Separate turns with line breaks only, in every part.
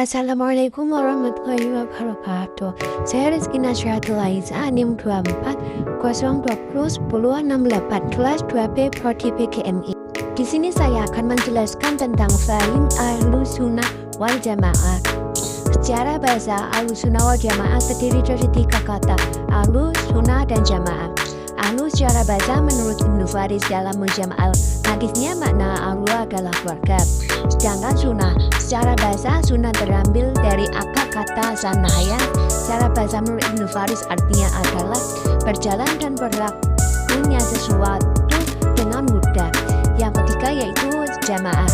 Assalamualaikum warahmatullahi wabarakatuh. Saya Rizky Nasriatul Aiza, NIM 24 020 10 68 kelas 2B Prodi PGMI. Di sini saya akan menjelaskan tentang fahim Ahlussunnah wal Jamaah. Secara bahasa, Ahlussunnah wal Jamaah terdiri dari 3 kata, Ahlus, Sunnah, dan Jamaah. Ahlu secara bahasa menurut Ibnu Faris dalam Mujam al-Hadisnya makna ahlu adalah keluarga. Sedangkan sunnah secara bahasa sunnah terambil dari akar kata sanayan. Secara bahasa menurut Ibnu Faris artinya adalah berjalan dan berlakunya sesuatu dengan mudah. Yang ketiga yaitu jamaah.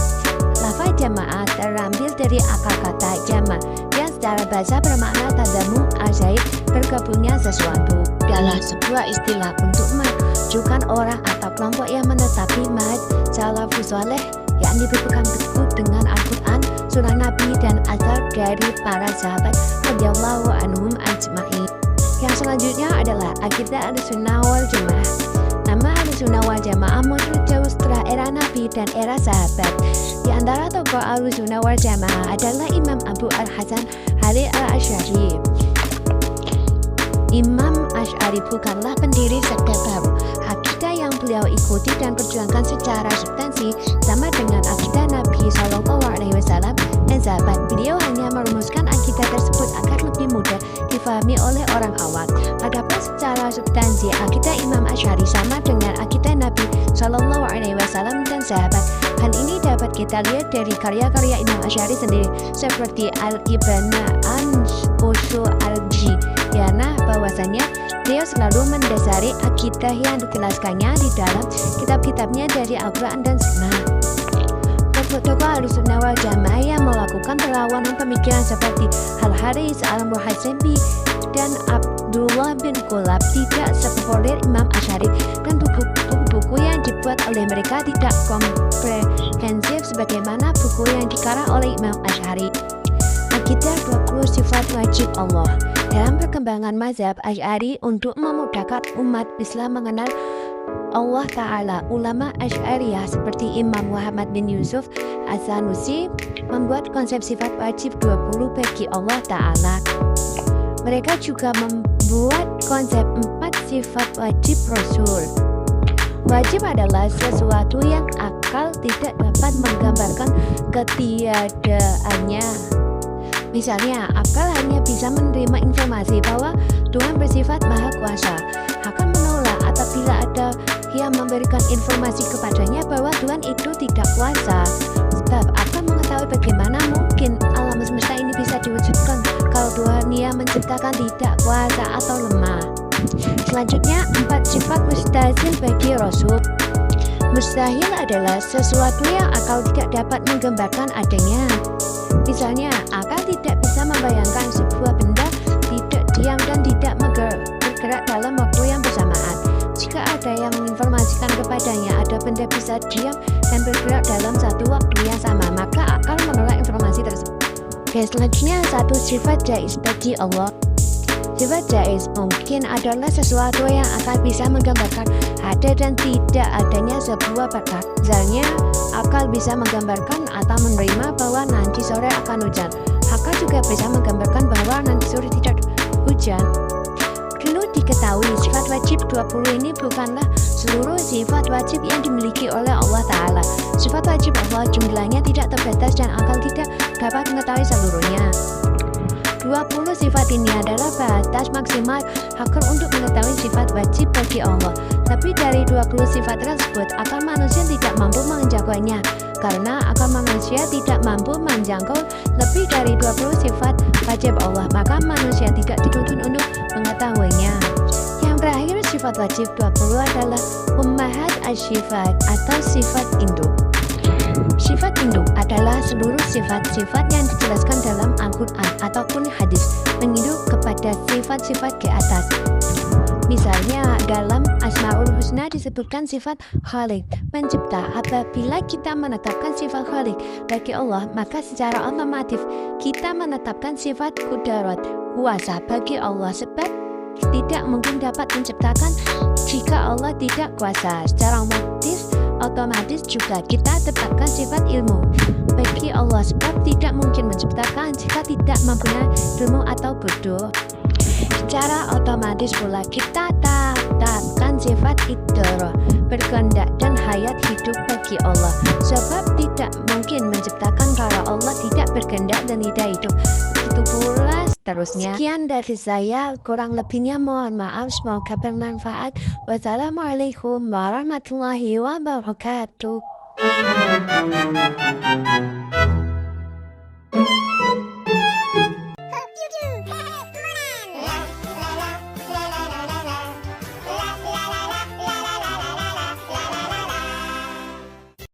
Lafaz jamaah terambil dari akar kata jama yang secara bahasa bermakna tadamu ajaib bergabungnya sesuatu. Adalah sebuah istilah untuk menunjukkan orang atau kelompok yang menetapi manhaj salafus saleh, yakni berpegang teguh dengan Al-Quran, surah Nabi, dan asar dari para sahabat radhiyallahu anhum ajma'in. Yang selanjutnya adalah akidah Ahlussunnah wal Jamaah. Nama Ahlussunnah wal Jamaah muncul jauh setelah era Nabi dan era sahabat. Di antara tokoh Ahlussunnah wal Jamaah adalah Imam Abu Al-Hasan Ali Al-Asy'ari. Imam Asy'ari bukanlah pendiri sekte baru. Akidah yang beliau ikuti dan perjuangkan secara substansi sama dengan akidah Nabi SAW dan sahabat. Beliau hanya merumuskan akidah tersebut agar lebih mudah difahami oleh orang awam. Adapun secara substansi, akidah Imam Asy'ari sama dengan akidah Nabi SAW dan sahabat. Hal ini dapat kita lihat dari karya-karya Imam Asy'ari sendiri, seperti Al-Ibna'an Usul al-Jiyana, bahwasanya beliau selalu mendasari akidah yang dijelaskannya di dalam kitab-kitabnya dari Al-Quran dan Sunnah. Tokoh-tokoh Ahlussunnah wal Jamaah yang melakukan perlawanan pemikiran seperti Al-Harits Al-Muhasibi dan Abdullah bin Qulab tidak sepopuler Imam Asy'ari, dan buku-buku yang dibuat oleh mereka tidak komprehensif sebagaimana buku yang dikarang oleh Imam Asy'ari. Akidah 20 sifat wajib Allah. Dalam perkembangan mazhab Asy'ari untuk memudahkan umat Islam mengenal Allah Ta'ala, ulama Asy'ariyah seperti Imam Muhammad bin Yusuf As-Sanusi membuat konsep sifat wajib 20 bagi Allah Ta'ala. Mereka juga membuat konsep 4 sifat wajib Rasul. Wajib adalah sesuatu yang akal tidak dapat menggambarkan ketiadaannya. Misalnya, akal hanya bisa menerima informasi bahwa Tuhan bersifat maha kuasa, akan menolak apabila ada yang memberikan informasi kepadanya bahwa Tuhan itu tidak kuasa. Sebab akan mengetahui bagaimana mungkin alam semesta ini bisa diwujudkan kalau Tuhan yang menciptakan tidak kuasa atau lemah. Selanjutnya, 4 sifat mustahil bagi Rasul. Mustahil adalah sesuatu yang akal tidak dapat menggambarkan adanya. Misalnya, akal tidak bisa membayangkan sebuah benda tidak diam dan tidak bergerak dalam waktu yang bersamaan. Jika ada yang menginformasikan kepadanya ada benda bisa diam dan bergerak dalam satu waktu yang sama, maka akal menolak informasi tersebut. Oke, selanjutnya 1 sifat jaiz bagi Allah. Sifat jaiz mungkin adalah sesuatu yang akal bisa menggambarkan ada dan tidak adanya sebuah perkara. Misalnya, akal bisa menggambarkan atau menerima bahwa nanti sore akan hujan. Akal juga bisa menggambarkan bahwa nanti sore tidak hujan. Perlu diketahui, sifat wajib 20 ini bukanlah seluruh sifat wajib yang dimiliki oleh Allah Ta'ala. Sifat wajib Allah jumlahnya tidak terbatas dan akal tidak dapat mengetahui seluruhnya. 20 sifat ini adalah batas maksimal akal untuk mengetahui sifat wajib bagi Allah. Tapi dari 20 sifat tersebut, akal manusia tidak mampu menjangkaunya. Karena akal manusia tidak mampu menjangkau lebih dari 20 sifat wajib Allah, maka manusia tidak dituntut untuk mengetahuinya. Yang terakhir, sifat wajib 20 adalah ummahat asy-syifat atau sifat induk. Sifat induk adalah seluruh sifat-sifat yang dijelaskan dalam Al-Quran ataupun hadis menginduk kepada sifat-sifat di atas. Misalnya dalam Asmaul Husna disebutkan sifat Khalik, mencipta. Apabila kita menetapkan sifat Khalik bagi Allah, maka secara otomatis kita menetapkan sifat Qudarat, kuasa bagi Allah, sebab tidak mungkin dapat menciptakan jika Allah tidak kuasa. Secara otomatis otomatis juga kita tetapkan sifat ilmu bagi Allah, sebab tidak mungkin menciptakan jika tidak mempunyai ilmu atau bodoh. Secara otomatis pula kita tetapkan sifat idrah, berkehendak dan hayat hidup bagi Allah, sebab tidak mungkin menciptakan kalau Allah tidak berkehendak dan tidak hidup. Begitu pula seterusnya. Sekian dari saya, kurang lebihnya mohon maaf, semoga bermanfaat. Wassalamualaikum warahmatullahi wabarakatuh.